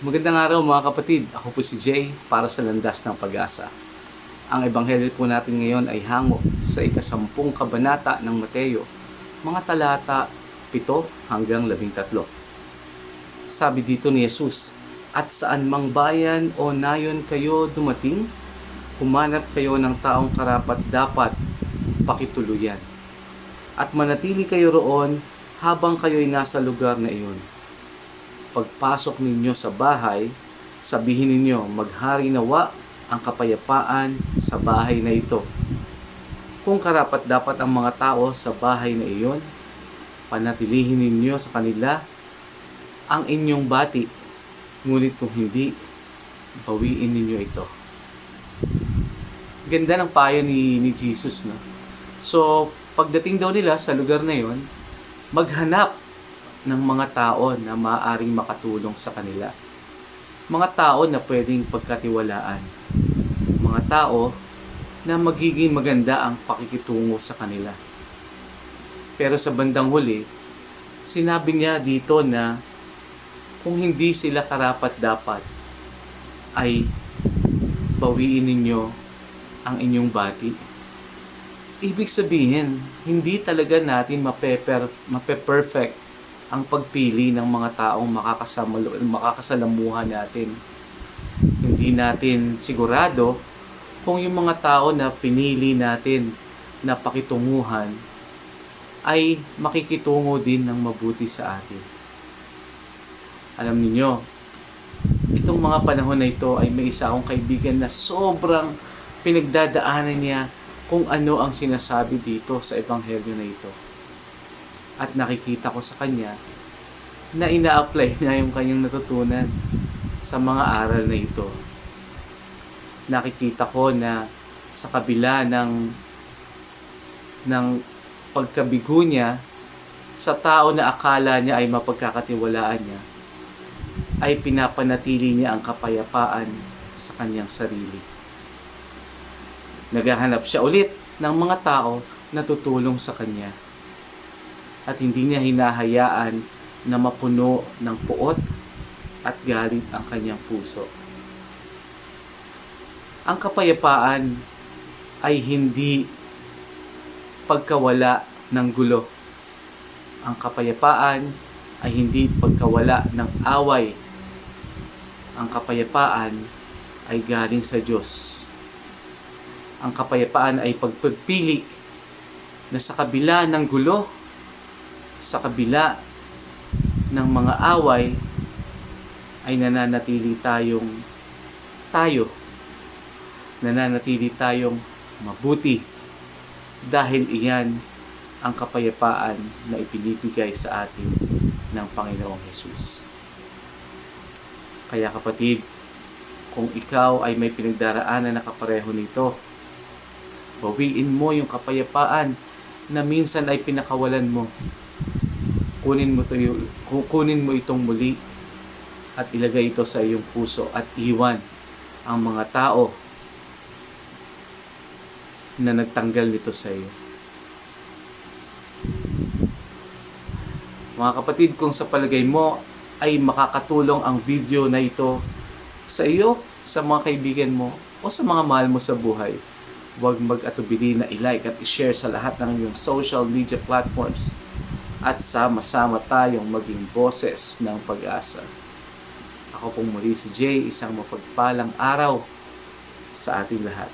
Magandang araw mga kapatid, ako po si Jay para sa Landas ng Pag-asa. Ang ebanghelyo po natin ngayon ay hango sa ika-10 kabanata ng Mateo, mga talata 7 hanggang 13. Sabi dito ni Jesus, "At saan mang bayan o nayon kayo dumating, humanap kayo ng taong karapat-dapat pakituluyan. At manatili kayo roon habang kayo'y nasa lugar na iyon. Pagpasok ninyo sa bahay, sabihin ninyo, maghari nawa ang kapayapaan sa bahay na ito. Kung karapat-dapat ang mga tao sa bahay na iyon, panatilihin ninyo sa kanila ang inyong bati. Ngunit kung hindi, bawiin ninyo ito." Ganda ng payo ni Jesus, no? So, pagdating daw nila sa lugar na iyon, maghanap ng mga tao na maaaring makatulong sa kanila. Mga tao na pwedeng pagkatiwalaan. Mga tao na magiging maganda ang pakikitungo sa kanila. Pero sa bandang huli, sinabi niya dito na kung hindi sila karapat-dapat, ay bawiin ninyo ang inyong bati. Ibig sabihin, hindi talaga natin mape-perfect ang pagpili ng mga taong makakasalamuhan natin. Hindi natin sigurado kung yung mga tao na pinili natin na pakitunguhan ay makikitungo din ng mabuti sa atin. Alam niyo, itong mga panahon na ito ay may isa akong kaibigan na sobrang pinagdadaanan niya kung ano ang sinasabi dito sa ebanghelyo na ito. At nakikita ko sa kanya na ina-apply niya yung kanyang natutunan sa mga aral na ito. Nakikita ko na sa kabila ng pagkabigo niya sa tao na akala niya ay mapagkakatiwalaan niya, ay pinapanatili niya ang kapayapaan sa kanyang sarili. Naghahanap siya ulit ng mga tao na tutulong sa kanya. At hindi niya hinahayaan na mapuno ng puot at galit ang kanyang puso. Ang kapayapaan ay hindi pagkawala ng gulo. Ang kapayapaan ay hindi pagkawala ng away. Ang kapayapaan ay galing sa Diyos. Ang kapayapaan ay pagpipili na sa kabila ng gulo, sa kabila ng mga away, ay nananatili tayong mabuti dahil iyan ang kapayapaan na ipinibigay sa atin ng Panginoong Hesus. Kaya kapatid, kung ikaw ay may pinagdaraanan na kapareho nito, bawiin mo yung kapayapaan na minsan ay pinakawalan mo. Kunin mo itong muli at ilagay ito sa iyong puso at iwan ang mga tao na nagtanggal nito sa iyo. Mga kapatid, kung sa palagay mo ay makakatulong ang video na ito sa iyo, sa mga kaibigan mo, o sa mga mahal mo sa buhay, huwag mag-atubili na i-like at i-share sa lahat ng iyong social media platforms at sama-sama tayong maging boses ng pag-asa. Ako pong muli si Jay, isang mapagpalang araw sa ating lahat.